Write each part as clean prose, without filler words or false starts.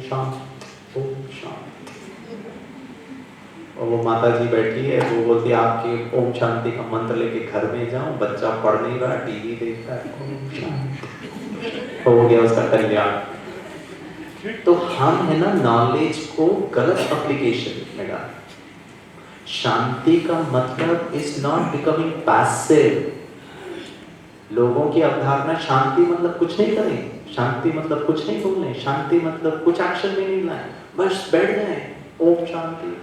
शांति, ओम शांति। और वो माता जी बैठी है, वो बोलती है आपके ओम शांति का मंत्र लेके घर में जाऊं, बच्चा पढ़ नहीं रहा, टीवी देखता है, ओम शांति, हो गया उसका कल्याण। तो हम है ना नॉलेज को गलत एप्लीकेशन में डाल। शांति का मतलब इज नॉट बिकमिंग पैसिव। लोगों की अवधारणा शांति मतलब कुछ नहीं करें, शांति मतलब कुछ नहीं बोलने, शांति मतलब कुछ एक्शन में नहीं लाए, बस बैठ जाए ओम शांति।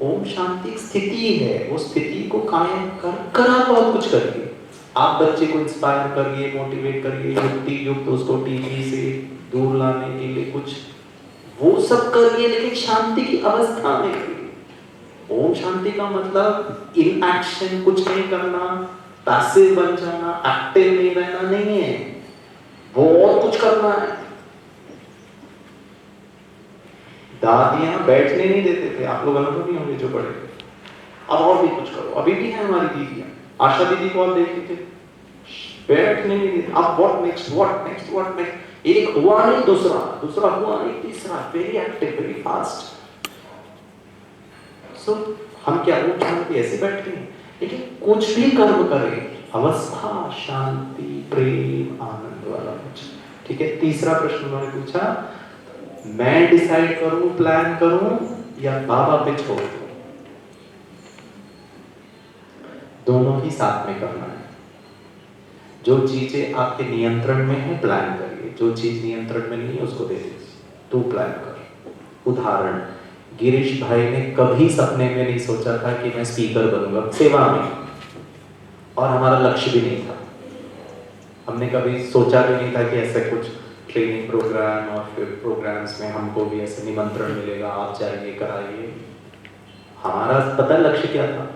ओम शांति स्थिति है, वो स्थिति को कायम कर आप बहुत कुछ करिए। आप बच्चे को इंस्पायर करिए, मोटिवेट करिए, युक्ति युक्त उसको टीवी से दूर लाने के लिए कुछ वो सब करिए, लेकिन शांति की अवस्था में करिए। ओम शांति का मतलब इन एक्शन कुछ नहीं करना, पैसिव बन जाना, एक्टिव नहीं रहना नहीं है, बहुत कुछ करना है। दादियां बैठने नहीं देते थे, आप लोग अनुभव नहीं होंगे जो बड़े, अब और भी कुछ करो। अभी भी है हमारी दीदियां, आशा दीदी को आप देखते थे, बैठने नहीं देते। अब what next, what next, what next, एक हुआ नहीं दूसरा, दूसरा हुआ नहीं तीसरा, वेरी एक्टिव, वेरी फास्ट। सो हम क्या वो शांति ऐसे बैठते हैं, लेकिन कुछ भी कर्म करें अवस्था शांति प्रेम आनंद वाला कुछ। ठीक है, तीसरा प्रश्न उन्होंने पूछा, मैं डिसाइड करूं, प्लान करूं या बाबा पे छोड़ दूं? दोनों ही साथ में करना है। जो चीजें आपके नियंत्रण में है प्लान करिए, जो चीज नियंत्रण में नहीं है उसको दे दीजिए, तू प्लान कर। उदाहरण, गिरीश भाई ने कभी सपने में नहीं सोचा था कि मैं स्पीकर बनूंगा सेवा में, और हमारा लक्ष्य भी नहीं था। हमने कभी सोचा भी नहीं था कि ऐसे कुछ ट्रेनिंग प्रोग्राम और फिर प्रोग्राम्स में हमको भी ऐसे निमंत्रण मिलेगा, आप जाइए कराइए। हमारा पता लक्ष्य क्या था,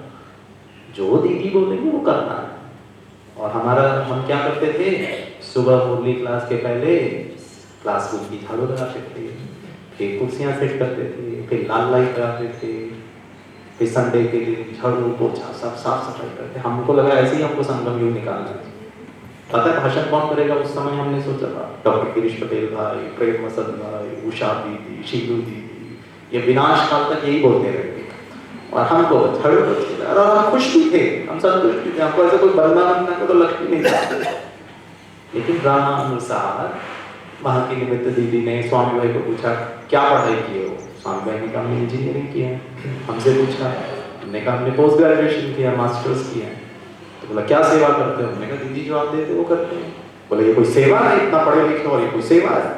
जो दीदी बोलेंगे वो करना है। और हमारा हम क्या करते थे, सुबह मुरली क्लास के पहले क्लासरूम की झाड़ू लगाते थे, फिर कुर्सियाँ सेट करते थे, फिर लाल लाइट लगाते थे, फिर संडे के दिन झाड़ू पोछा सब साफ सफाई करते। हमको लगा ऐसे ही हमको संगम योग निकालना है। पता है भाषण कौन करेगा उस समय हमने सोचा था, डॉक्टर गिरीश पटेल भाई, प्रेम मसद भाई, उषा दीदी, शीलू दीदी, ये विनाश काल तक यही बोलते रहेंगे। और हमको झाड़ू पोछा, और हम खुश भी थे, हम संतुष्ट थे, हमको ऐसा कोई बनना बनना का तो लक्ष्य नहीं था। लेकिन रामानुसार वहाँ की निमित्त दीदी ने स्वामी भाई को पूछा क्या पढ़ाई किए हो? स्वामी भाई ने कहा हमने इंजीनियरिंग किया है। हमसे पूछा, हमने कहा हमने पोस्ट ग्रेजुएशन किया, मास्टर्स किया है। तो बोला क्या सेवा करते हो? हमने कहा दीदी जो आप देते वो करते हैं। बोले ये कोई सेवा है, इतना पढ़े लिखे और ये कोई सेवा है?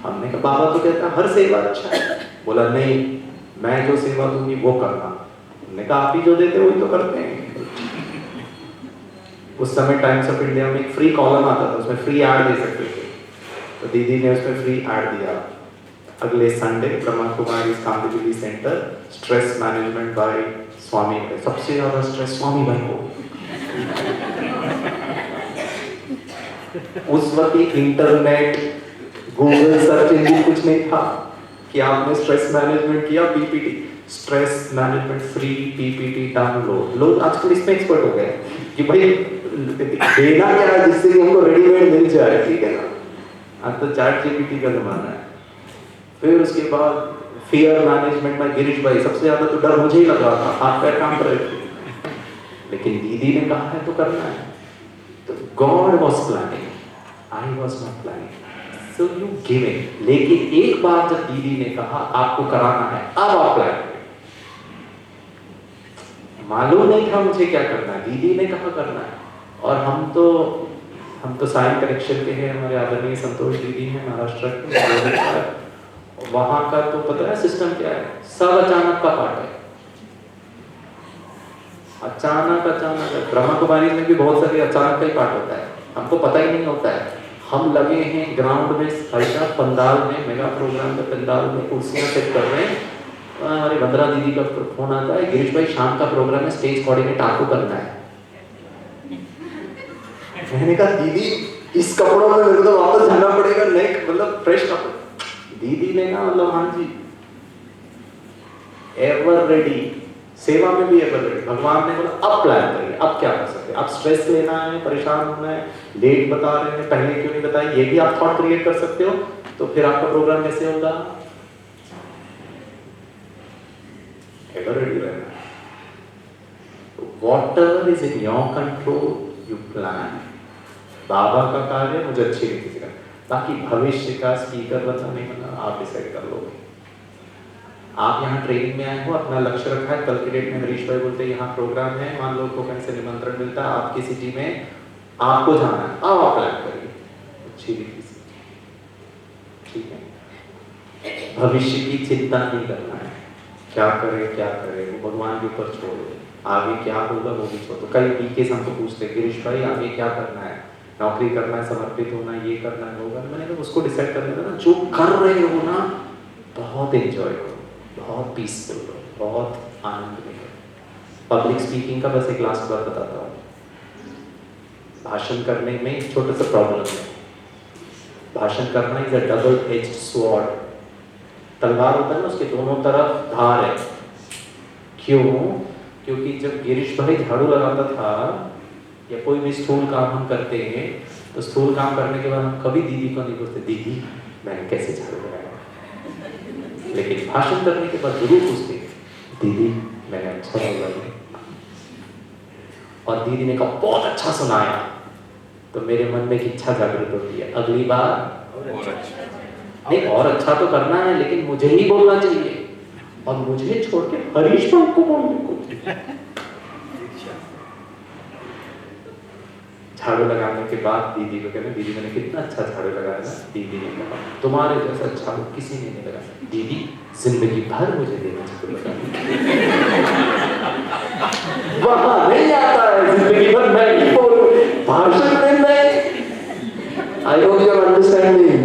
हमने कहा बाबा तो कहता है हर सेवा अच्छा है। बोला नहीं, मैं जो सेवा दूंगी वो करना। हमने कहा आप ही जो देते वही तो करते हैं। उस समय टाइम्स ऑफ इंडिया में एक फ्री कॉलम आता था, उसमें फ्री ऐड दे सकते थे, तो दीदी ने उसमें फ्री ऐड दिया, अगले Sunday Brahma Kumari Kandivali centre, stress management by Swami Bhai. सबसे ज्यादा स्ट्रेस स्वामी भाई को। उस वक्त इंटरनेट गूगल सर्च इंजन कुछ नहीं था कि आपने स्ट्रेस मैनेजमेंट किया, PPT stress management free PPT download. लोग आजकल इसमें एक्सपर्ट हो गए कि भाई देना क्या है जिससे उनको रेडीमेड मिल जाए, ठीक है ना। अब तो चैट जीपीटी का जमाना है। फिर उसके बाद फियर मैनेजमेंट में गिरीश भाई, सबसे ज्यादा तो डर मुझे ही लग रहा था, हाथ पैर काम कर रहे थे, लेकिन दीदी ने कहा है तो करना है। तो God was planning, I was not planning, so you give it. लेकिन एक बार जब दीदी ने कहा आपको कराना है, अब आप प्लान करें। मालूम नहीं था मुझे क्या करना है, दीदी ने कहा करना है। और हम तो साइन कनेक्शन के हैं, हमारे आदरणीय संतोष दीदी हैं महाराष्ट्र के, वहां का तो पता है सिस्टम क्या है, सब अचानक का पार्ट है। अचानक ब्रह्मा कुमारी में भी बहुत सारे अचानक का ही पार्ट होता है, हमको पता ही नहीं होता है। हम लगे हैं ग्राउंड में, ऐसा पंडाल में, मेगा प्रोग्राम में पंडाल में कुर्सियां सेट कर रहे हैं। हमारी वंदना दीदी का फोन आता है, गिरीश भाई शाम का प्रोग्राम है, स्टेज कोऑर्डिनेट आपको करना है। मैंने कहा दीदी इस कपड़ों में मेरे को तो वापस जाना पड़ेगा, नहीं मतलब फ्रेश कपड़े। दीदी ने कहा मतलब हाँ जी, एवर रेडी, सेवा में भी एवर रेडी। भगवान ने बोला अब प्लान करिए, अब क्या कर सकते हैं, अब स्ट्रेस लेना है, परेशान होना है, लेट बता रहे हैं, पहले क्यों नहीं बताया, ये भी आप थॉट क्रिएट कर सकते हो। तो फिर आपका प्रोग्राम कैसे होगा? एवर रेडी रहना। Whatever is in your control, you plan. बाबा का कार्य मुझे अच्छी रीति से करना, बाकी भविष्य का स्पीकर बनना नहीं बनना आप डिसाइड कर लोगे। आप यहाँ ट्रेनिंग में आए हो, अपना लक्ष्य रखा है, कल की डेट में हरीश भाई बोलते हैं यहाँ प्रोग्राम है, मान लो को कहीं से निमंत्रण मिलता है, आपकी सिटी में आपको जाना है, आप प्लान करिए अच्छी रीति से, ठीक है। भविष्य की चिंता नहीं करना है, क्या करे वो भगवान के ऊपर छोड़ दो, आगे क्या होगा वो भी छोड़ दो। कई वीकेस हमको पूछते गिरीश भाई आगे क्या करना है, नौकरी करना है, समर्पित होना है, ये करना है, वो करना है। मैंने कहा उसको डिसाइड करने दो ना, जो कर रहे हो ना बहुत एंजॉय करो, बहुत पीसफुल हो, बहुत आनंद में करो। पब्लिक स्पीकिंग का बस एक लास्ट बात बताता हूँ। भाषण करने में एक छोटा सा प्रॉब्लम है, भाषण करना is a double edged sword. तलवार होता है ना, उसके दोनों तरफ धार है। क्यों? क्योंकि जब गिरीश भाई झाड़ू लगाता था या कोई भी स्थूल काम हम करते हैं, तो स्थूल काम करने के बाद हम कभी दीदी को नहीं पूछते दीदी मैंने कैसे झाड़ू लगाया, लेकिन भाषण करने के बाद जरूर पूछते दीदी मैंने अच्छा लगाया, और दीदी ने कहा बहुत अच्छा सुनाया, तो मेरे मन में एक इच्छा जागृत होती है अगली बार नहीं और अच्छा तो करना है, लेकिन मुझे ही बोलना चाहिए और मुझे छोड़ के हरीश भाई को बोलने को। झाड़ू लगाने के बाद दीदी को कहना दीदी मैंने कितना अच्छा झाड़ू लगाया ना, दीदी ने कहा तुम्हारे जैसा झाड़ू किसी ने नहीं लगाया, दीदी जिंदगी भर मुझे देना झाड़ू लगाने। वहां नहीं आता है जिंदगी भर मैं ही बोलूं, भाषण में मैं I hope you are understanding.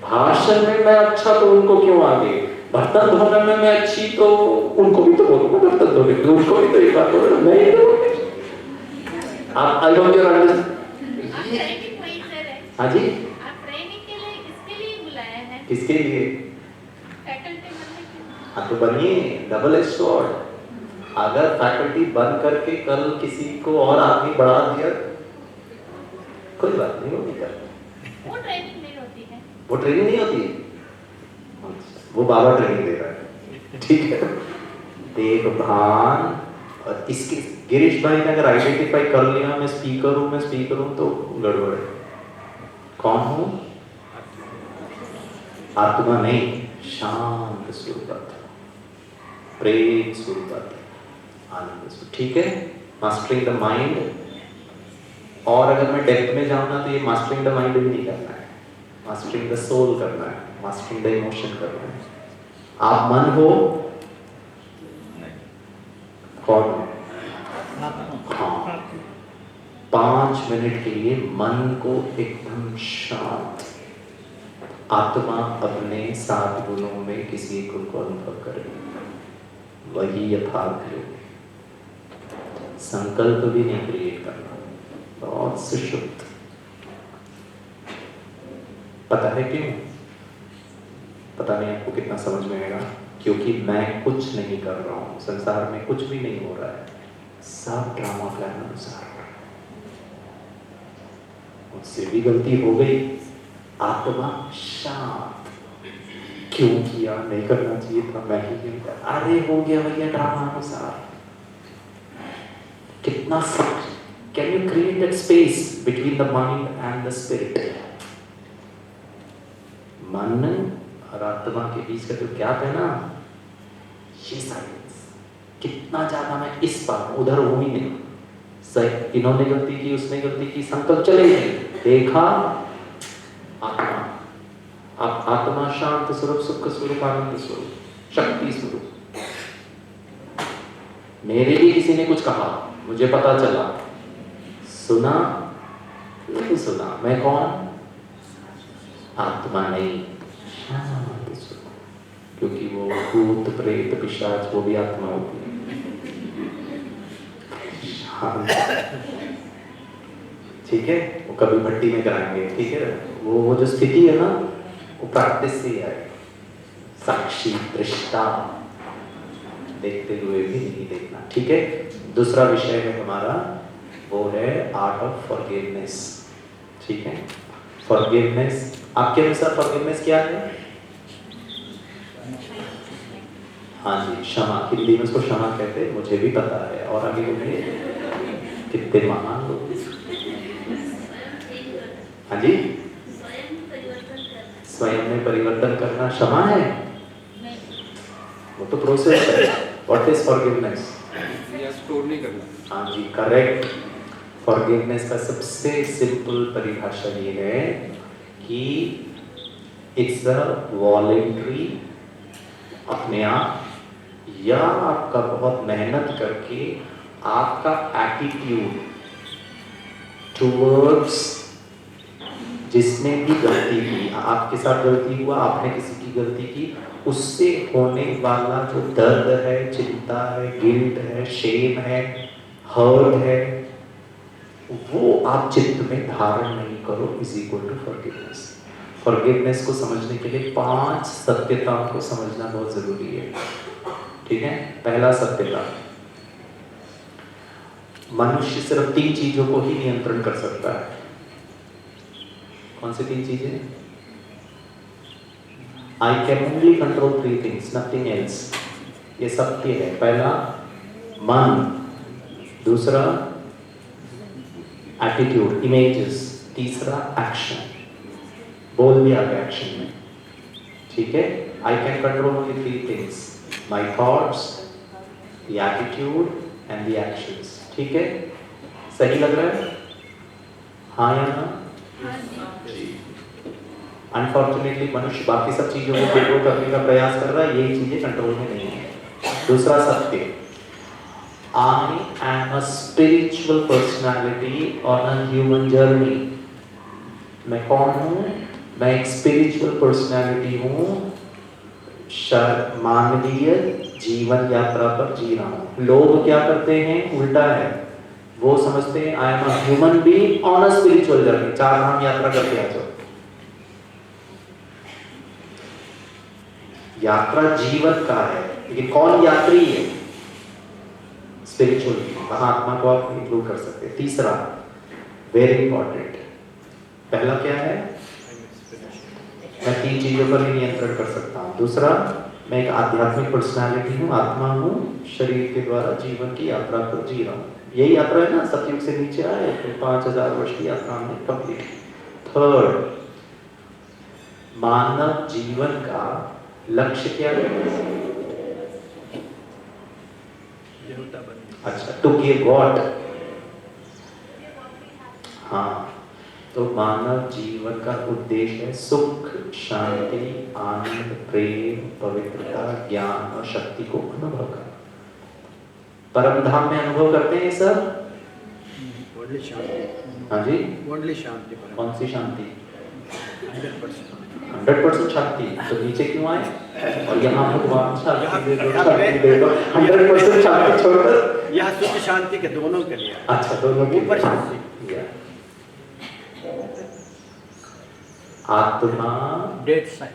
भाषण में मैं अच्छा तो उनको क्यों आगे, बर्तन धोने में मैं अच्छी तो उनको भी तो बोलूंगा, बर्तन धोने में उनको भी तो एक बार बोलूंगा, नहीं तो आप I hope you are understanding. हाँ जी, आप ट्रेनिंग के लिए किसके लिए बुलाया है? किसके लिए? फैकल्टी बनने के लिए। हाँ तो बनिए, डबल एज स्वॉर्ड। अगर फैकल्टी बन करके कल किसी को और आदमी बढ़ा दिया कोई बात नहीं, वो नहीं करता, वो ट्रेनिंग नहीं होती है, वो ट्रेनिंग नहीं होती है, वो बाबा ट्रेनिंग दे रहा है, ठीक है। देख भान और इसके गिरीश भाई ने अगर आइडेंटिफाई कर लिया मैं स्पीकर हूँ तो गड़बड़ है। कौन हूँ? आत्मा नहीं, शांत स्वरूप, प्रेम स्वरूप, आनंद स्वरूप, ठीक है। मास्टरिंग द माइंड, और अगर मैं डेप्थ में जाऊँ ना तो ये मास्टरिंग द माइंड भी नहीं करना है, मास्टरिंग द सोल करना है, मास्टरिंग द इमोशन करना है। आप मन हो, कौन हो? हाँ, 5 मिनट के लिए मन को एकदम शांत, आत्मा अपने 7 गुणों में किसी एक गुण को अनुभव करे, वही यथार्थ योग। संकल्प भी नहीं क्रिएट करना, बहुत सुषुप्त। पता है क्यों? पता नहीं आपको कितना समझ में आएगा। क्योंकि मैं कुछ नहीं कर रहा हूं, संसार में कुछ भी नहीं हो रहा है, सब ड्रामा प्लान अनुसार हो रहा है। मुझसे भी गलती हो गई, आत्मा शांत, क्यों किया, नहीं करना चाहिए था, मैं ही क्यों किया, अरे हो गया भैया ड्रामा अनुसार। कितना फर्क, can you create that space between the mind and the spirit? मन और आत्मा के बीच का जो गैप है ना, ये साइलेंस, कितना ज्यादा मैं इस पार उधर हूं ही नहीं, सही इन्होंने गलती की, उसने गलती की, संकल्प चले गए, देखा आत्मा, आप आत्मा शांत स्वरूप, सुख स्वरूप, आनंद स्वरूप, शक्ति स्वरूप। मेरे लिए किसी ने कुछ कहा, मुझे पता चला, सुना नहीं सुना, मैं कौन? आत्मा नहीं, शांत स्वरूप। क्योंकि वो भूत प्रेत पिशाच वो भी आत्मा होती है, शांत, ठीक है। वो कभी भट्टी में कराएंगे, ठीक है। वो जो स्थिति है ना, वो प्रैक्टिस से ही आएगी, साक्षी दृष्टा, देखते हुए भी नहीं देखना, ठीक है। दूसरा विषय है हमारा, वो है आर्ट ऑफ फॉरगिवनेस, ठीक है। फॉरगिवनेस, आपके अनुसार फॉरगिवनेस क्या है? हाँ जी, क्षमा, हिंदी में उसको क्षमा कहते हैं, मुझे भी पता है। और आगे बोलिए, कितने महान लोग। हाँ जी, स्वयं में परिवर्तन करना क्षमा है? वो तो प्रोसेस है। What is forgiveness? स्टोर नहीं करना। हाँ जी, करेक्ट। फॉरगिवनेस का सबसे सिंपल परिभाषा ये है कि इट्स अ वॉलेंट्री, अपने आप या आपका बहुत मेहनत करके आपका एटीट्यूड टुवर्ड्स जिसने भी गलती की, आपके साथ गलती हुआ, आपने किसी की गलती की, उससे होने वाला जो दर्द है, चिंता है, गिल्ट है, शेम है, हर्ट है, वो आप चित्त में धारण नहीं करो, is equal to forgiveness. Forgiveness को समझने के लिए 5 सत्यताओं को समझना बहुत जरूरी है। ठीक है, पहला सत्यता, मनुष्य सिर्फ 3 चीजों को ही नियंत्रण कर सकता है। कौन सी 3 चीजें? I can only control 3 things, nothing else। ये सत्य है। पहला मन, दूसरा एटीट्यूड, इमेजेस, तीसरा एक्शन। बोल दिया गया एक्शन में। ठीक है, I can control only 3 things, my thoughts, the attitude and the actions। ठीक है, सही लग रहा है? हाँ या ना? अनफॉर्चुनेटली मनुष्य बाकी सब चीजों को कंट्रोल करने का प्रयास कर रहा है, यही चीजें कंट्रोल में नहीं है। दूसरा सत्य, I am a spiritual personality on a human journey। मैं कौन हूँ? मैं एक स्पिरिचुअल पर्सनालिटी हूँ, मानवीय जीवन यात्रा पर जी रहा हूँ। लोग क्या करते हैं? उल्टा है, वो समझते हैं I am a human being on a spiritual journey। 4 धाम यात्रा करके आ जाओ। यात्रा जीवन का है, लेकिन कौन यात्री है? स्पिरिचुअल, वहां आत्मा को आप इंक्लूड कर सकते हैं। तीसरा वेरी इंपॉर्टेंट, पहला क्या है? मैं 3 चीजों पर ही नियंत्रण कर सकता हूँ। दूसरा, मैं एक आध्यात्मिक पर्सनालिटी हूँ, आत्मा हूँ, शरीर के द्वारा जीवन की यात्रा पर जी रहा हूँ। यही यात्रा है ना, सतयुग से नीचे आए तो 5000 वर्ष की यात्रा हमने कंप्लीट। थर्ड, मानव जीवन का लक्ष्य क्या है? अच्छा, टू गिव व्हाट? हाँ, तो मानव जीवन का उद्देश्य है सुख, शांति, आनंद, प्रेम, पवित्रता, ज्ञान और शक्ति को अनुभव करना। परम धाम में अनुभव करते हैं सब? हाँ जी, शांति। कौन सी शांति? 100%। 100% शांति। तो नीचे क्यों आए? और यहाँ भगवान शांति दे दो, शांति दे दो। 100% शांति छोड़कर यह सुख शांति के दोनों के लिए। अच्छा, दोनों के ऊपर लिए। शांति। आत्मा डेट साइड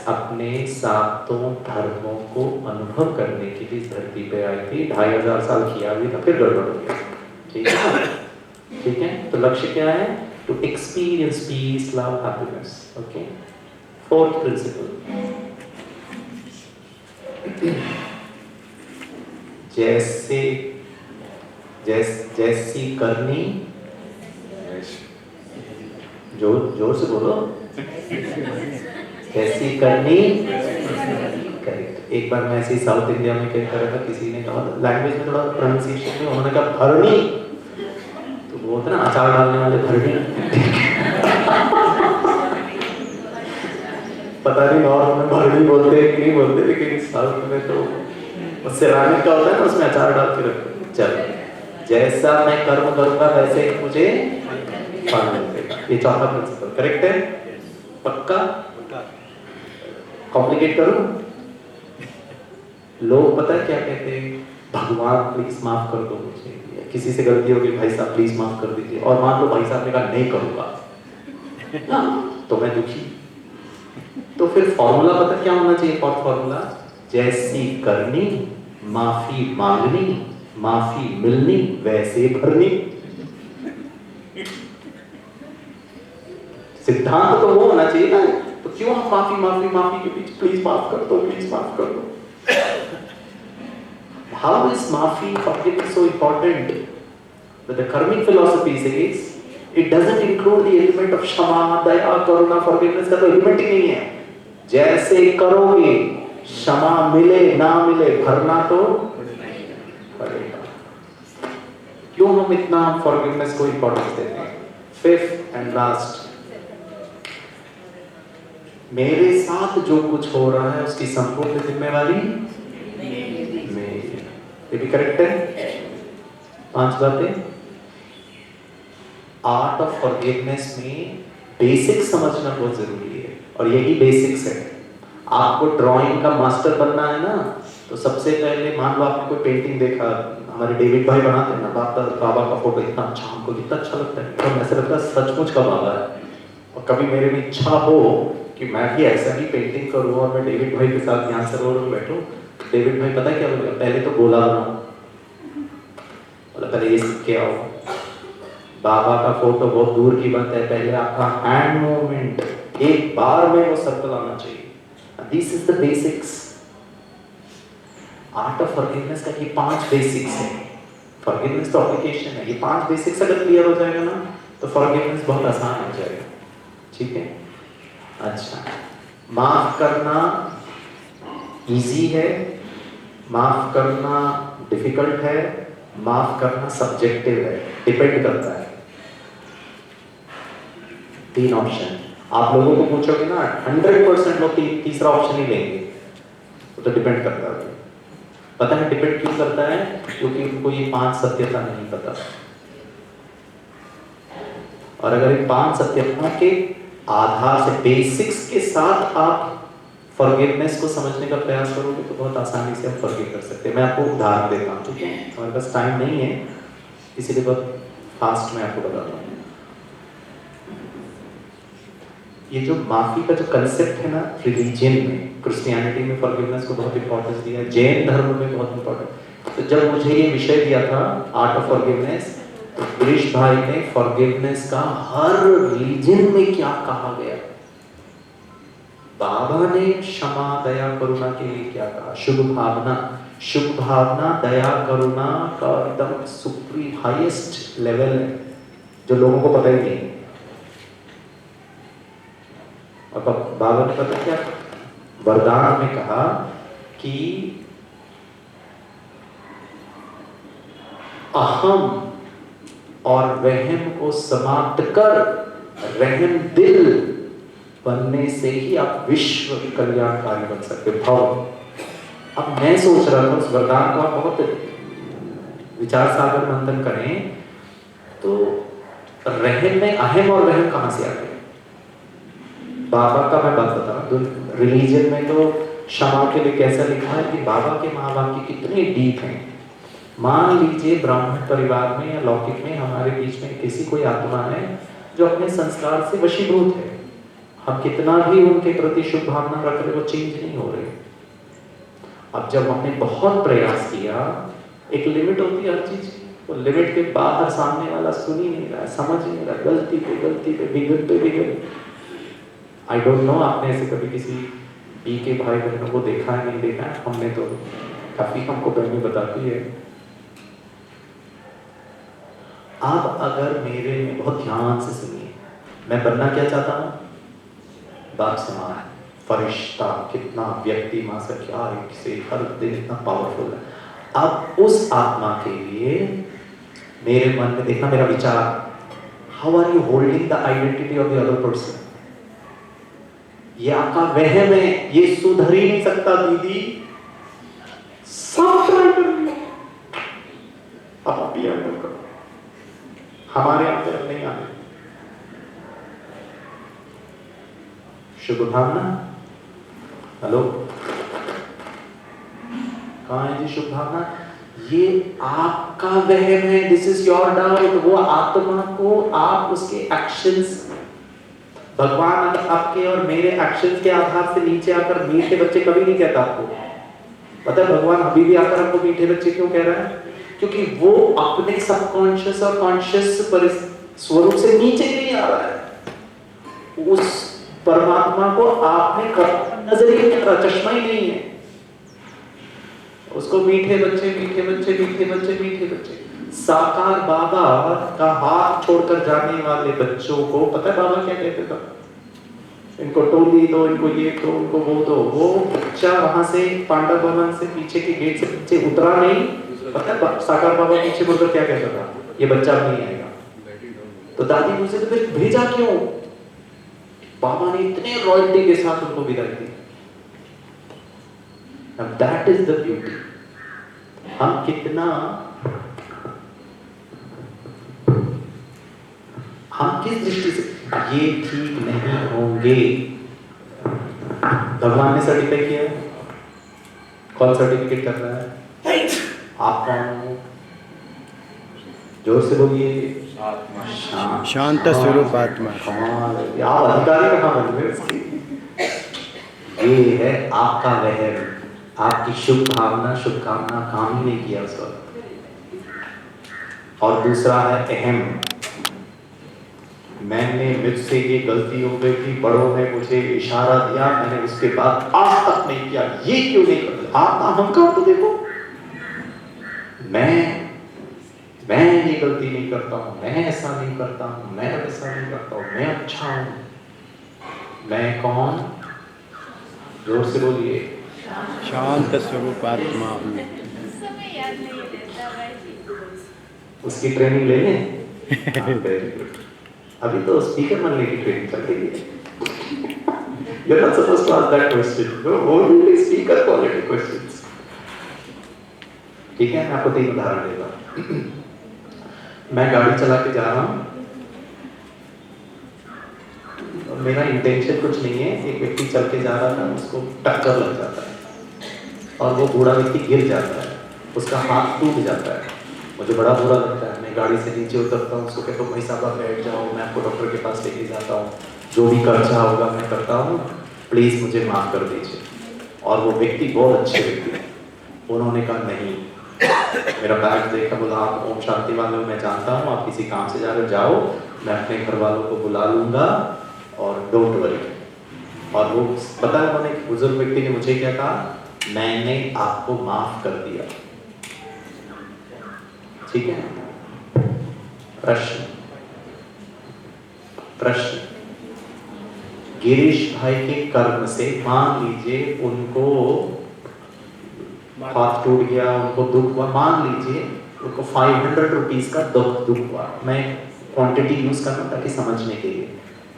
अपने 7 धर्मों को अनुभव करने के लिए धरती पे आई थी। 2500 साल किया भी था, फिर गड़बड़ हो गया। ठीक है, ठीक है। तो लक्ष्य क्या है? To experience peace, love, happiness. Okay. 4th principle, जैसी करनी, जोर से बोलो, कैसी करनी। करेक्ट। एक बार मैं ऐसे साउथ इंडिया में कह रहा था, किसी ने कहा लैंग्वेज में थोड़ा प्रोनाउंसिएशन में, उन्होंने कहा भरनी, तो वो होता ना अचार डालने वाले, भरनी। पता नहीं नॉर्थ में भरनी बोलते हैं कि नहीं बोलते, लेकिन साउथ में तो सिरामिक का होता है ना, उसमें अचार डाल के रखते। चलो, जैसा मैं कर्म करूंगा वैसे ही मुझे फल मिलेगा। ये 4था प्रिंसिपल करेक्ट है? पक्का? कॉम्प्लिकेट करूं? लोग पता है क्या कहते हैं? भगवान प्लीज माफ कर दो मुझे, किसी से गलती हो गई, भाई साहब प्लीज माफ कर दीजिए। और मान लो भाई साहब ने कहा नहीं करूंगा, तो मैं दुखी। तो फिर फॉर्मूला पता क्या होना चाहिए? फॉर्मूला, जैसी करनी, माफी मांगनी, माफी मिलनी, वैसे भरनी। सिद्ध सिद्धांत तो वो होना चाहिए ना, तो क्यों हम माफी के बीच प्लीज माफ कर दो, प्लीज माफ कर दो? How is माफी forgiveness so important? But the karmic philosophy says it doesn't include the element of क्षमा, दया, करुणा, forgiveness का तो एलिमेंट ही नहीं है। जैसे करोगे क्षमा मिले ना मिले भरना तो पड़ेगा। क्यों हम इतना forgiveness को इंपॉर्टेंस देते हैं? फिफ्थ एंड लास्ट, मेरे साथ जो कुछ हो रहा है उसकी संपूर्ण जिम्मेवारी मेरी। ये भी करेक्ट है? 5 बातें। आर्ट ऑफ फॉरगिवनेस में बेसिक समझना बहुत जरूरी है, और यही बेसिक्स है। आपको ड्राइंग का मास्टर बनना है ना, तो सबसे पहले मान लो आपने कोई पेंटिंग देखा, हमारे डेविड भाई बनाते हैं ना बाबा का फोटो, इतना अच्छा, हमको कितना अच्छा लगता है, तो ऐसा लगता है सचमुच का बाबा है। और कभी मेरे में इच्छा हो कि मैं भी ऐसा ही पेंटिंग करूं और मैं डेविड भाई के साथ यहाँ सरोवर में बैठूं, डेविड भाई पता है क्या बोलेगा? पहले तो गोला बनाओ, बोला पहले ये सीख के आओ। बाबा का फोटो बहुत दूर की बात है, पहले आपका हैंड मूवमेंट एक बार में वो सर्कल आना चाहिए। This is the basics. Art of forgiveness का ये 5 बेसिक्स है। फॉरगिवनेस तो एप्लीकेशन है, ये 5 बेसिक्स अगर क्लियर हो जाएगा ना, तो फॉरगिवनेस बहुत आसान हो जाएगा। ठीक है? अच्छा, माफ करना इजी है, माफ करना डिफिकल्ट है, माफ करना सब्जेक्टिव है, डिपेंड करता है। 3 ऑप्शन आप लोगों को पूछोगे ना, 100% लोग तीसरा ऑप्शन ही लेंगे, तो डिपेंड करता है। पता है डिपेंड क्यों करता है? क्योंकि उनको ये 5 सत्यता नहीं पता। और अगर इन 5 सत्यता के आधार से, बेसिक्स के साथ आप फॉरगिवनेस को समझने का प्रयास करोगे तो बहुत आसानी से हम फॉरगिव कर सकते हैं। मैं आपको उदाहरण देता हूँ, ठीक है? हमारे पास टाइम नहीं है, इसीलिए बहुत फास्ट में आपको बताता हूँ। ये जो माफी का जो कंसेप्ट है ना, रिलीजन में, क्रिश्चियनिटी में फॉरगिवनेस को बहुत इंपॉर्टेंस दिया है, जैन धर्म में बहुत इंपॉर्टेंट। तो जब मुझे ये विषय दिया था आर्ट ऑफ फॉरगिवनेस, तो गिरीश भाई ने फॉरगिवनेस का हर रिलीजन में क्या कहा गया, बाबा ने क्षमा दया करुणा के लिए क्या कहा, शुभ भावना दया करुणा का एकदम सुप्रीम हाईएस्ट लेवल है, जो लोगों को पता ही नहीं। और बाबा ने पता क्या वरदान में कहा कि अहम और वहम को समाप्त कर रहम दिल बनने से ही आप विश्व कल्याणकारी बन सकते हो। अब मैं सोच रहा था उस वरदान को आप बहुत विचार सागर मंथन करें, तो रहम में अहम और वहम कहां से आ गए? बाबा का मैं बात बता रहा हूँ। रिलीजन में तो क्षमा के लिए कैसा लिखा है कि बाबा के महावाक्य कितने डीप हैं। मान लीजिए ब्राह्मण परिवार में या लौकिक में हमारे बीच में किसी कोई आत्मा है जो अपने संस्कार से वशीभूत है, हम कितना भी उनके प्रति शुभ भावना रख रहे, वो चेंज नहीं हो रहे। अब जब हमने बहुत प्रयास किया, एक लिमिट होती है हर चीज, वो लिमिट के बाहर सामने वाला सुन ही नहीं रहा, समझ ही नहीं रहा, गलती पे बिगड़। आई डोंट नो आपने ऐसे कभी किसी पी के भाई बहनों को देखा है, नहीं देखा है? हमने तो काफी, हमको बहनें बताती है। आप अगर मेरे में बहुत ध्यान से सुनिए, मैं बनना क्या चाहता हूँ? बाप समान फरिश्ता, कितना व्यक्ति मां से क्या है, से हर दिन इतना पावरफुल है। अब उस आत्मा के लिए मेरे मन में देखना, मेरा विचार, how are you holding the identity of the other person? ये आपका वहम है, ये सुधर ही नहीं सकता दीदी, सब ट्राई कर लिया, अब आप भी अंदर करो, हमारे अंदर नहीं आने। शुभ भावना, हेलो, कहाँ है जी शुभ भावना? ये आपका वहम है, दिस इज योर डाउट। वो आत्मा को आप उसके एक्शंस, भगवान अगर आपके और मेरे एक्शंस के आधार से नीचे आकर मीठे बच्चे कभी नहीं कहता आपको। पता है भगवान अभी भी आकर आपको मीठे बच्चे क्यों कह रहा है? क्योंकि वो अपने सबकॉन्शियस और कॉन्शियस स्वरूप से नीचे नहीं आ रहा है। उस परमात्मा को आपने नजर ही नहीं आ रहा, चश्मा ही नहीं है। उसको मीठे बच्चे मीठे बच्चे मीठे बच्चे मीठे बच्चे। साकार बाबा का हाथ छोड़कर जाने वाले बच्चों को पता है बाबा क्या कहते थे? इनको टोली दो, इनको ये दो, इनको वो दो। वो बच्चा वहां से पांडव भवन से पीछे के गेट से पीछे उतरा नहीं, पता है साकार बाबा पीछे मुड़कर क्या कहता था? ये बच्चा नहीं आएगा। तो दादी मुझसे तो फिर भेजा क्यों? बाबा ने इतने रॉयल्टी के साथ उनको विदाई दी। Now that is the beauty। हम कितना हम किस दृष्टि से ये ठीक नहीं होंगे। भगवान ने सर्टिफाई किया है। कौन सर्टिफिकेट कर रहा है? आप कौन हो? जोर से बोलिए। शांत स्वरूप आत्मा। आप अधिकारी कहाँ बन गए? ये है आपका वहम, आपकी शुभ भावना शुभकामना काम ही नहीं किया उस वक्त। और दूसरा है अहम। मैंने मुझसे ये गलती हो गई थी, बड़ों ने मुझे इशारा दिया, मैंने उसके बाद आज तक नहीं किया, ये क्यों नहीं करता? आपका अहंकार तो देखो। मैं ये गलती नहीं करता हूँ, मैं ऐसा नहीं करता हूँ, मैं ऐसा नहीं करता हूँ, मैं अच्छा हूँ। मैं कौन? जोर से बोलिए। शांत स्वरूप आत्मा। उस समय याद नहीं रहता भाई जी। उसकी ट्रेनिंग ले लें। Very good. अभी तो स्पीकर बनने की ट्रेनिंग चल रही है। You're not supposed to ask that question. No, only speaker quality questions. ठीक है, मैं आपको 3 उदाहरण देता हूँ। मैं गाड़ी चला के जा रहा हूँ, मेरा इंटेंशन कुछ नहीं है। एक व्यक्ति चल के जा रहा था, उसको टक्कर लग जाता है और वो बूढ़ा व्यक्ति गिर जाता है, उसका हाथ टूट जाता है। मुझे बड़ा बुरा लगता है। मैं गाड़ी से नीचे उतरता हूँ, उसको कहता हूँ भाई साहब आप बैठ जाओ, मैं आपको डॉक्टर के पास लेके जाता हूँ, जो भी खर्चा होगा मैं करता हूँ, प्लीज़ मुझे माफ़ कर दीजिए। और वो व्यक्ति बहुत अच्छे व्यक्ति हैं, उन्होंने कहा नहीं। मेरा बैग देखा, बोला आप ओम शांति वाले हो, मैं जानता हूँ आप किसी काम से जा रहे हो, जाओ, मैं अपने घर वालों को बुला लूँगा और डोंट वरी। और वो पता है उन्होंने, बुजुर्ग व्यक्ति ने मुझे क्या कहा? मैंने आपको माफ़ कर दिया। ठीक है। प्रश्न गिरीश भाई के कर्म से मान लीजिए उनको हाथ टूट गया, उनको दुख हुआ, मान लीजिए उनको 500 रुपीज का दुख हुआ। मैं क्वांटिटी यूज कर रहा हूँ ताकि समझने के लिए।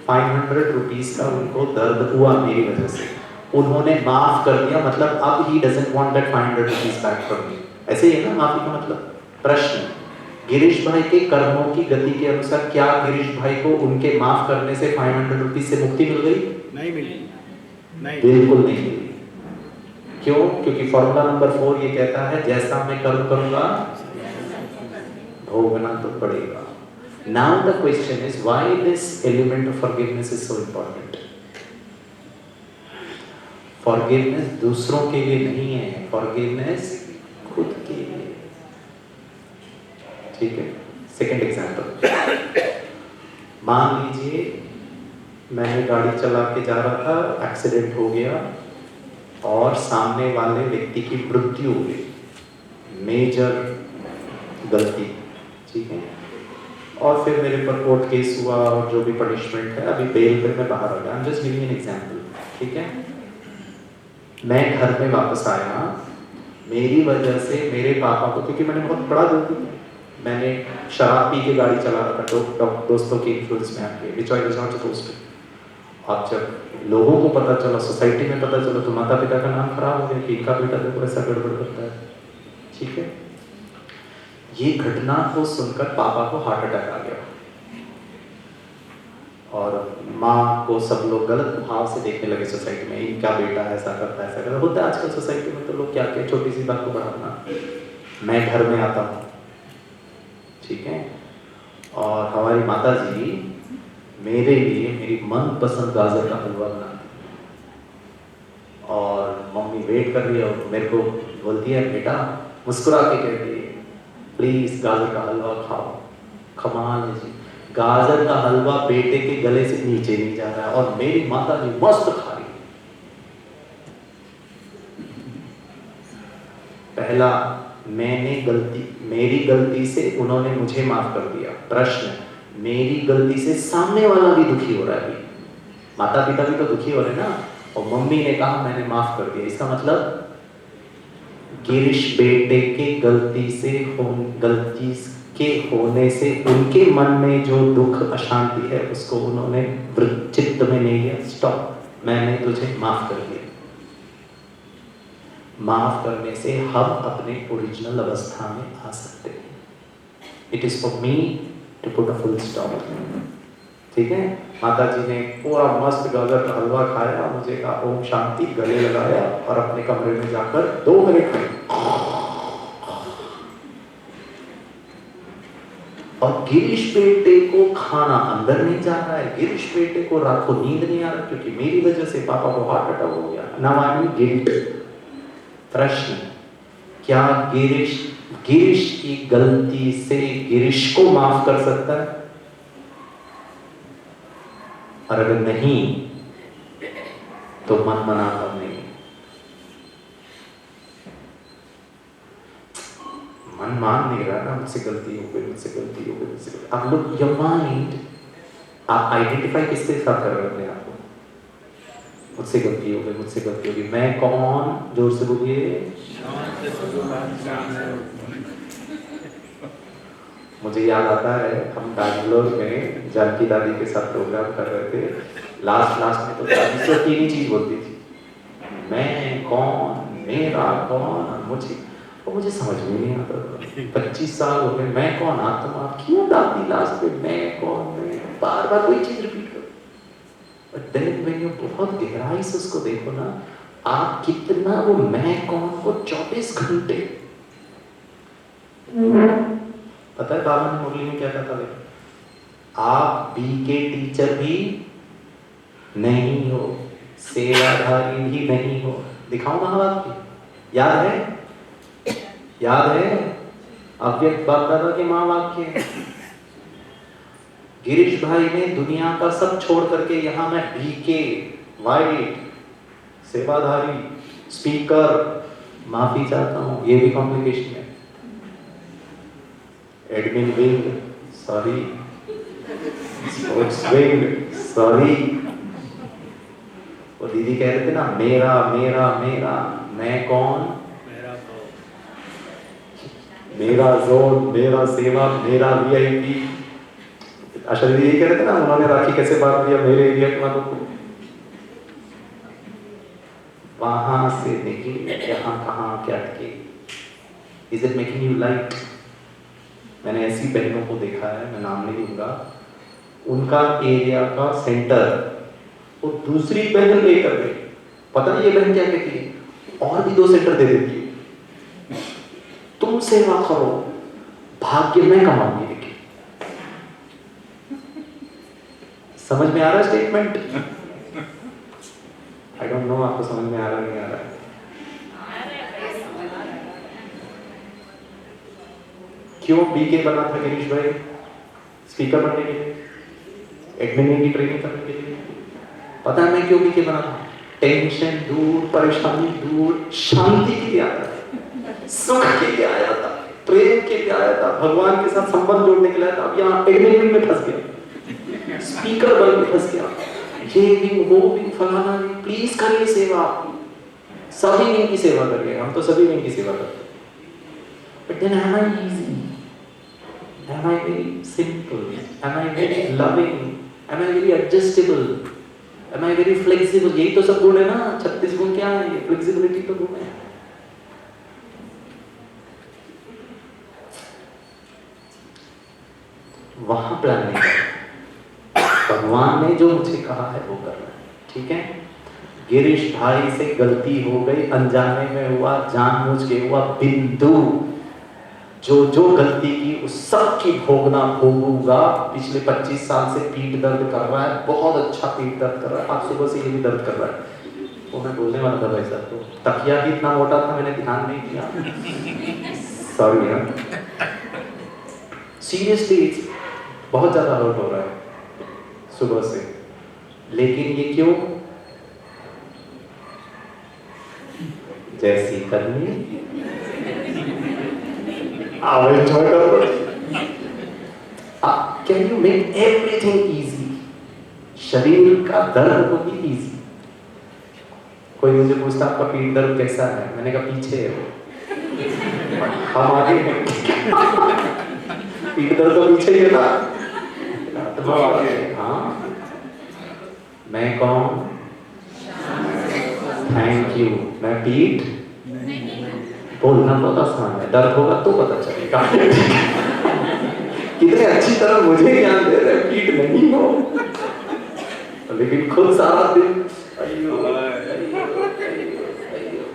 500 रुपीज का उनको दर्द हुआ मेरी वजह से, उन्होंने माफ कर दिया, मतलब अब he doesn't want that 500 rupees back from me. ऐसे ही है ना माफी का मतलब। प्रश्न गिरीश भाई के कर्मों की गति के अनुसार क्या गिरीश भाई को उनके माफ करने से 500 रुपीज से मुक्ति मिल गई? नहीं मिली, नहीं, बिल्कुल नहीं मिली। क्यों? क्योंकि फॉर्मूला नंबर 4 ये कहता है जैसा मैं कर्म करूंगा भोगना तो पड़ेगा। Now the question is why this element of forgiveness is so important. Forgiveness दूसरों के लिए नहीं है, फॉरगिवनेस खुद के लिए। ठीक है। सेकंड एग्जांपल, मान लीजिए मैंने गाड़ी चला के जा रहा था, एक्सीडेंट हो गया और सामने वाले व्यक्ति की मृत्यु हो गई, मेजर गलती। ठीक है। और फिर मेरे पर कोर्ट केस हुआ और जो भी पनिशमेंट है, अभी बेल पे मैं बाहर आ गया। I am just giving an example. ठीक है। मैं घर में वापस आया, मेरी वजह से मेरे पापा को, क्योंकि मैंने बहुत बड़ा गलती की, मैंने शराब पी के गाड़ी चला रहा था दोस्तों के इन्फ्लुएंस में आके, which I was not supposed to. अब जब लोगों को पता चला, सोसाइटी में पता चला, तो माता पिता का नाम खराब हो गया कि इनका बेटा देखो ऐसा गड़बड़ करता है। ठीक है। ये घटना को सुनकर पापा को हार्ट अटैक आ गया और माँ को सब लोग गलत भाव से देखने लगे सोसाइटी में, इनका बेटा ऐसा करता है, ऐसा करता होता है आजकल सोसाइटी में। तो लोग क्या क्या छोटी सी बात को बढ़ाना। मैं घर में आता हूँ, ठीक है, और हमारी माता जी मेरे लिए मेरी मनपसंद गाजर का हलवा बनाती और मम्मी वेट कर रही है और मेरे को बोलती है बेटा, मुस्कुरा के कहती है प्लीज गाजर का हलवा खाओ। कमाल है जी। गाजर का हलवा बेटे के गले से नीचे नहीं जा रहा है और मेरी माता जी मस्त खा रही है। पहला, मेरी गलती से उन्होंने मुझे माफ कर दिया। प्रश्न, मेरी गलती से सामने वाला भी दुखी हो रहा है अभी। माता पिता भी तो दुखी हो रहे ना, और मम्मी ने कहा मैंने माफ कर दिया, इसका मतलब गिरीश बेटे के गलती के होने से उनके मन में जो दुख अशांति है उसको उन्होंने चित्त में नहीं लिया। स्टॉप, मैंने तुझे माफ कर दिया। माफ करने से हम अपने ओरिजिनल अवस्था में आ सकते हैं। It is for me to put a full stop. ठीक है, माता जी ने पूरा मस्त गाजर का हलवा खाया, मुझे कहा ओम शांति, गले लगाया और अपने कमरे में जाकर 2 मिनट में, और गिरीश बेटे को खाना अंदर नहीं जा रहा है, गिरीश बेटे को रात को नींद नहीं आ रहा क्योंकि मेरी वजह से पापा को हार्ट अटैक हो गया। Now I am guilt. प्रश्न, क्या गिरीश की गलती से गिरीश को माफ कर सकता है? और अगर नहीं तो मन मना कर नहीं। मन मान नहीं रहा ना, मुझसे गलती हो गई, मुझसे गलती हो गई, मुझसे गलती। आप लोग योर माइंड, आप आइडेंटिफाई किसके साथ कर रहे हो अपने आप को? मुझसे गलती हो गई, मुझसे गलती हो गई। मैं कौन? जोर से बोलिए। मुझे याद आता है हम बैंगलोर में जानकी दादी के साथ प्रोग्राम कर रहे थे। लास्ट में तो दादी सिर्फ 3 ही चीज बोलती थी, मैं कौन, मेरा कौन, मुझे समझ में नहीं आता था। 25 साल हो गए, मैं कौन, आत्मा, क्यों दादी लास्ट में मैं कौन, मैं बार बार कोई चीज रिपीट करो। बट देन व्हेन यू बहुत गहराई से उसको देखो ना, आप कितना वो मैं कौन को 24 घंटे, पता है बाबा ने मुरली में क्या कहा था? आप बीके टीचर भी नहीं हो, सेवाधारी भी नहीं हो। दिखाओ महावाक्य, याद है? अव्यक्त बाप दादा के महावाक्य। गिरीश भाई ने दुनिया का सब छोड़ करके यहाँ मैं बीके, वाइट, सेवाधारी, स्पीकर, माफी चाहता हूँ, ये भी कॉम्प्लिकेशन है। Admin wing, sorry, sports wing, sorry. वो दीदी कह रहे थे ना, मेरा मेरा मेरा, मैं कौन, मेरा जोन, मेरा सेवा, मेरा वीआईपी। आशा दीदी यही कह रहे थे ना, उन्होंने राखी कैसे बांध दिया मेरे एरिया के वालों को। वहां से निकले, यहाँ कहाँ क्या अटके। Is it making you light? मैंने ऐसी बहनों को देखा है, मैं नाम नहीं लूंगा, उनका एरिया का सेंटर वो दूसरी बहन लेकर गई। पता नहीं ये बहन क्या कहती है, और भी 2 सेंटर दे देती है, तुम सेवा करो, भाग्य में कमाऊंगी। समझ में आ रहा है स्टेटमेंट? आई डोंट नो आपको समझ में आ रहा नहीं आ रहा है। क्यों बीके बना था गिरीश भाई? स्पीकर बनने के लिए, एडमिन की ट्रेनिंग करने के लिए। पता है मैं क्यों बीके बना था? टेंशन दूर, परेशानी दूर, शांति के लिए आया था, सुख के लिए आया था, प्रेम के लिए आया था, भगवान के साथ संबंध जोड़ने के लिए आया था। अब यहाँ एडमिन में फंस गया, स्पीकर बन के फंस गया, ये विंग वो विंग फलाना विंग। प्लीज करिए सेवा, सभी विंग की सेवा करिए, हम तो सभी विंग की सेवा करते हैं। But then am I easy? Am I very simple? Am I very loving? Am I very adjustable? Am I very flexible? यही तो सब गुण है ना। 36 गुण क्या है? ये फ्लेक्सिबिलिटी तो गुण है। वहां प्लान नहीं कर, भगवान ने जो मुझे कहा है वो करना है। ठीक है, गिरीश भाई से गलती हो गई, अनजाने में हुआ, जानबूझ के हुआ, बिंदु जो गलती की उस सब की भोगूंगा। पिछले 25 साल से पीठ दर्द कर रहा है, बहुत अच्छा पीठ दर्द कर रहा है, आज सुबह से ये भी दर्द कर रहा है। वो मैं बोलने वाला था भाई साहब को, तकिया भी इतना मोटा था, मैंने ध्यान नहीं दिया, सॉरी यार। सीरियसली बहुत ज़्यादा हर्ट हो रहा है सुबह से, लेकिन ये क्यों? जैसी करनी आओ एंजॉय करो। Can you make everything easy? शरीर का दर्द को भी इजी। कोई मुझे पूछता आपका पीठ दर्द कैसा है, मैंने कहा पीछे है वो, हम आगे हैं। पीठ दर्द तो पीछे ही है ना, तो आगे। हाँ, मैं कौन? Thank you. मैं पीठ बोलना बहुत आसान है, दर्द होगा तो पता चलेगा। कितने अच्छी तरह मुझे ज्ञान दे रहे, पीठ नहीं हो, लेकिन खुद सारा दिन अयो अयो अयो।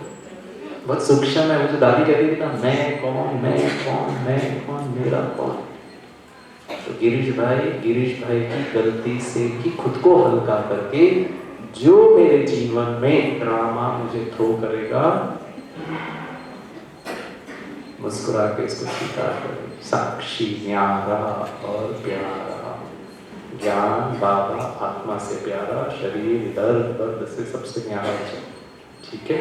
बहुत सूक्ष्म है। मुझे दादी कहती थी ना, मैं कौन, मैं कौन, मैं कौन, मेरा कौन। तो गिरीश भाई की गलती से ही खुद को हल्का करके जो मेरे जीवन में ड्रामा मुझे थ्रो करेगा, मुस्कुरा के इसको स्वीकार करें। साक्षी न्यारा और प्यारा, ज्ञान बाबा आत्मा से प्यारा, शरीर दर्द से सबसे न्यारा है। ठीक है,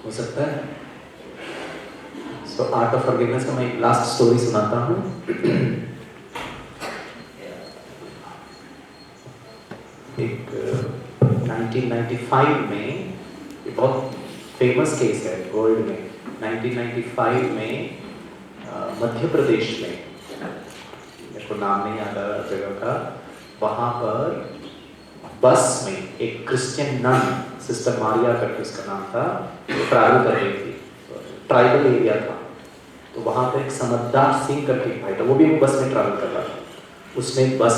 हो सकता है। सो आर्ट ऑफ फॉरगिवनेस का मैं एक लास्ट स्टोरी सुनाता हूँ। एक 1995 में, ये बहुत फेमस केस है वर्ल्ड में। 1995 में मध्य प्रदेश में, मेरे को नाम नहीं याद आ रहा जगह का, वहाँ पर बस में एक क्रिश्चियन नन, सिस्टर मारिया करके उसका नाम था, ट्रैवल कर रही थी। ट्राइबल एरिया था, तो वहाँ पर एक समझदार सिंह करके एक भाई था, वो भी वो बस में ट्रैवल कर रहा था। उसने बस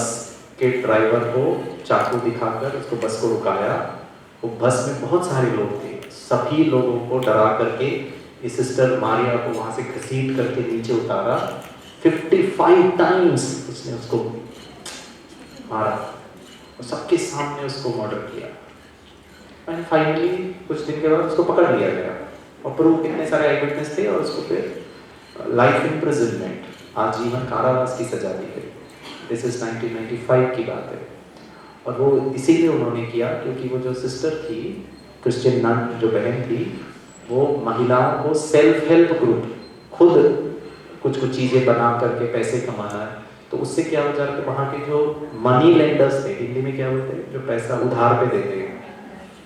के ड्राइवर को चाकू दिखाकर उसको बस को रुकाया। वो बस में बहुत सारे लोग थे, सभी लोगों को डरा करके इस सिस्टर मारिया को वहाँ से घसीट करके नीचे उतारा। 55 टाइम्स उसने उसको मारा और सबके सामने उसको मर्डर किया। एंड फाइनली कुछ दिन के बाद उसको पकड़ लिया गया और पर वो कितने सारे आई विटनेस थे और उसको फिर लाइफ इम्प्रिजनमेंट, आजीवन कारावास की सजा दी गई। दिस इज 1995 की बात है। और वो इसीलिए उन्होंने किया क्योंकि वो जो सिस्टर थी, क्रिश्चियन नन जो बहन थी, वो महिलाओं को सेल्फ हेल्प ग्रुप, खुद कुछ कुछ चीज़ें बना करके पैसे कमाना है, तो उससे क्या हो जाता है, वहाँ के जो मनी लेंडर्स थे, हिंदी में क्या बोलते हैं, जो पैसा उधार पे देते हैं,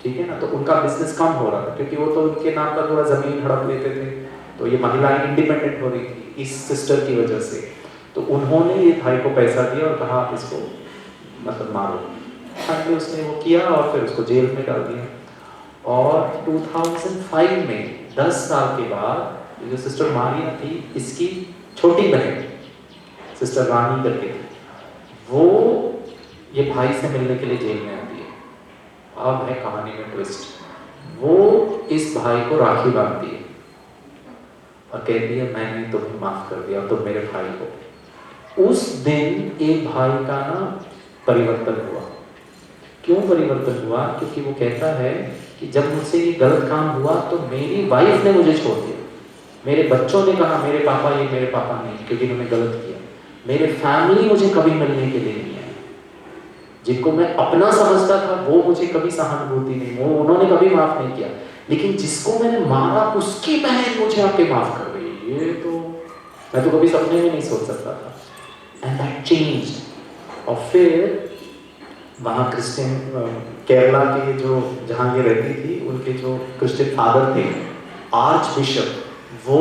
ठीक है ना, तो उनका बिजनेस कम हो रहा था क्योंकि वो तो उनके नाम पर थोड़ा ज़मीन हड़प लेते थे। तो ये महिलाएं इंडिपेंडेंट हो रही थी इस सिस्टर की वजह से। तो उन्होंने ये भाई को पैसा दिया और कहा आप इसको मतलब मारो। फाइनली उसने वो किया और फिर उसको जेल में डाल दिया। और 2005 में 10 साल के बाद जो सिस्टर मारिया थी, इसकी छोटी बहन सिस्टर रानी करके थी, वो ये भाई से मिलने के लिए जेल में आती है। अब है कहानी में ट्विस्ट। वो इस भाई को राखी बांधती है और कहती है मैंने तुम्हें माफ कर दिया, तुम मेरे भाई को। उस दिन एक भाई का ना परिवर्तन हुआ। क्यों परिवर्तन हुआ? क्योंकि वो कहता है कि जब मुझसे ये गलत काम हुआ तो मेरी वाइफ ने मुझे छोड़ दिया, मेरे बच्चों ने कहा मेरे पापा ये मेरे पापा नहीं, क्योंकि उन्होंने गलत किया। मेरे फैमिली मुझे कभी मिलने के लिए नहीं आई, जिनको मैं अपना समझता था वो मुझे कभी सहानुभूति नहीं, वो उन्होंने कभी माफ नहीं किया। लेकिन जिसको मैंने मारा उसकी बहन मुझे आके माफ कर गई, ये तो मैं तो कभी सपने में नहीं सोच सकता था। And that changed. और फिर वहाँ क्रिश्चियन केरला के जो जहाँ ये रहती थी, उनके जो क्रिश्चियन फादर थे, आर्च बिशप, वो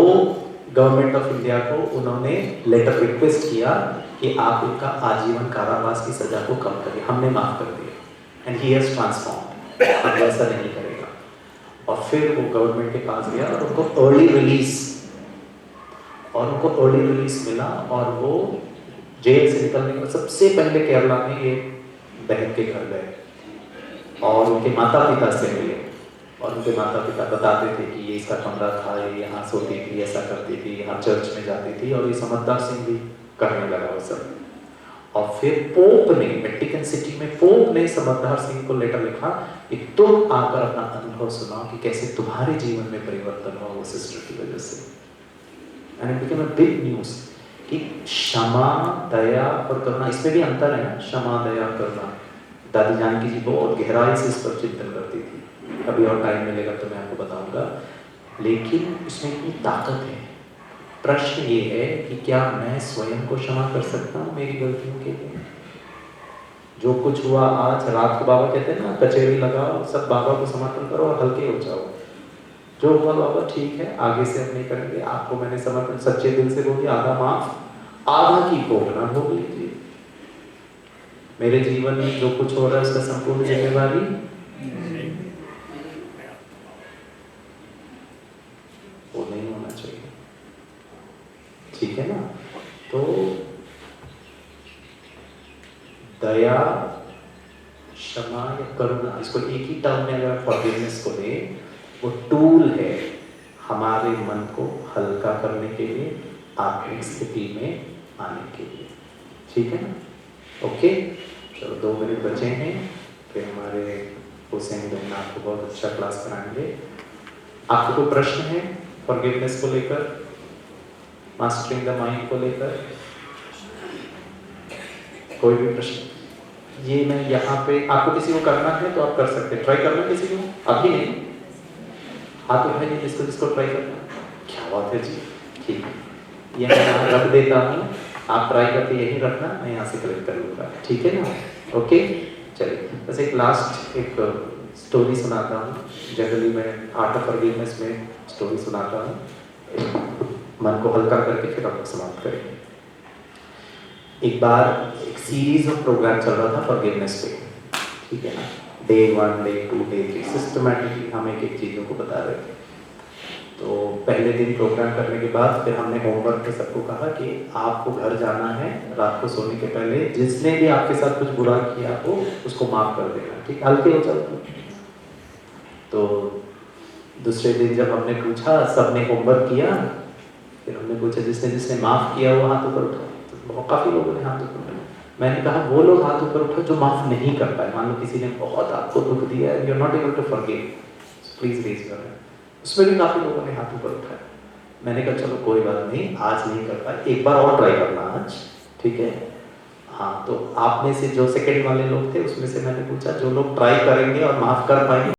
गवर्नमेंट ऑफ इंडिया को उन्होंने लेटर रिक्वेस्ट किया कि आप उनका आजीवन कारावास की सजा को कम करिए, हमने माफ कर दिया। एंड ही हैज ट्रांसफॉर्म्ड, अब वैसा नहीं करेगा। और फिर वो गवर्नमेंट के पास गया और उनको अर्ली रिलीज मिला और वो जेल से निकलने के सबसे पहले केरला में ये बहन के घर गए और उनके माता पिता से मिले। और उनके माता पिता बताते थे कि ये इसका कमरा था, ये यहाँ सोती थी, ऐसा करती थी, यहाँ चर्च में जाती थी, और ये समझदार सिंह भी करने लगा वो सब। और फिर पोप ने, वेटिकन सिटी में पोप ने समझदार सिंह को लेटर लिखा कि तुम आकर अपना अनुभव सुनाओ कि कैसे तुम्हारे जीवन में परिवर्तन हुआ वो सिस्टर की वजह से। And it became a big news. कि क्षमा, दया और करुणा, इसमें भी अंतर है ना, क्षमा, दया, करुणा। दादी जानकी जी बहुत गहराई से इस पर चिंतन करती थी, कभी और टाइम मिलेगा तो मैं आपको बताऊंगा। लेकिन इसमें इतनी ताकत है। प्रश्न ये है कि क्या मैं स्वयं को क्षमा कर सकता हूँ मेरी गलतियों के लिए? जो कुछ हुआ आज रात को, बाबा कहते हैं ना, कचेरी लगाओ, सब बाबा को समर्पण करो और हल्के हो जाओ। जो हुआ बाबा ठीक है, आगे से अब नहीं करेंगे। आपको मैंने समर्पण सच्चे दिल से बोल दिया, आधा माफ, आधा की भोग ना भोग लीजिए। मेरे जीवन में जो कुछ हो रहा है उसका संपूर्ण जिम्मेवारी वो नहीं होना चाहिए, ठीक है ना? तो दया, क्षमा या करुणा, इसको एक ही टर्म में अगर फॉरगिवनेस को लें, वो टूल है हमारे मन को हल्का करने के लिए, आत्मिक स्थिति में आने के लिए, ठीक है ना? ओके, चलो 2 मिनट बचे हैं, फिर हमारे हुसैन बहन आपको बहुत अच्छा क्लास कराएंगे। आपको कोई प्रश्न है फॉरगिवनेस को लेकर, मास्टरिंग द माइंड को लेकर? कोई भी प्रश्न? ये मैं यहाँ पे, आपको किसी को करना है तो आप कर सकते हैं, ट्राई करना किसी को, अभी नहीं, हाथ उठाइए जिसको जिसको ट्राई करना। क्या बात है जी, ठीक है, ये मैं यहाँ रख देता हूँ, आप ट्राई करके यहीं रखना, मैं यहाँ से कलेक्ट कर लूँगा, ठीक है ना? ओके, चलिए, बस एक लास्ट एक स्टोरी सुनाता हूँ। जनरली मैं आर्ट ऑफ फॉरगिवनेस में स्टोरी सुनाता हूँ, मन को हल्का करके फिर आप समाप्त करेंगे। एक बार एक सीरीज ऑफ प्रोग्राम चल रहा था फॉरगिवनेस पे, ठीक है ना? डे 1, डे 2, डे 3 सिस्टमैटिकली हम एक चीज़ों को बता रहे थे। तो पहले दिन प्रोग्राम करने के बाद फिर हमने होमवर्क पे सबको कहा कि आपको घर जाना है, रात को सोने के पहले जिसने भी आपके साथ कुछ बुरा किया हो उसको माफ़ कर देना, ठीक? हल्के हो जाओ। तो दूसरे दिन जब हमने पूछा, सबने होमवर्क किया, फिर हमने पूछा जिसने जिसने माफ़ किया वो हाथ ऊपर उठाओ। तो काफ़ी लोगों ने हाथ ऊपर उठाया। मैंने कहा वो लोग हाथ ऊपर उठाओ जो माफ़ नहीं कर पाए। मान लो किसी ने बहुत आपको दुख दिया है, you are not able to forgive, please raise your hand. उसमें भी काफ़ी लोगों ने हाथ ऊपर उठाया। मैंने कहा चलो कोई बात नहीं, आज नहीं कर पाए, एक बार और ट्राई करना आज, ठीक है? हाँ, तो आप में से जो सेकंड वाले लोग थे उसमें से मैंने पूछा जो लोग ट्राई करेंगे और माफ़ कर पाएंगे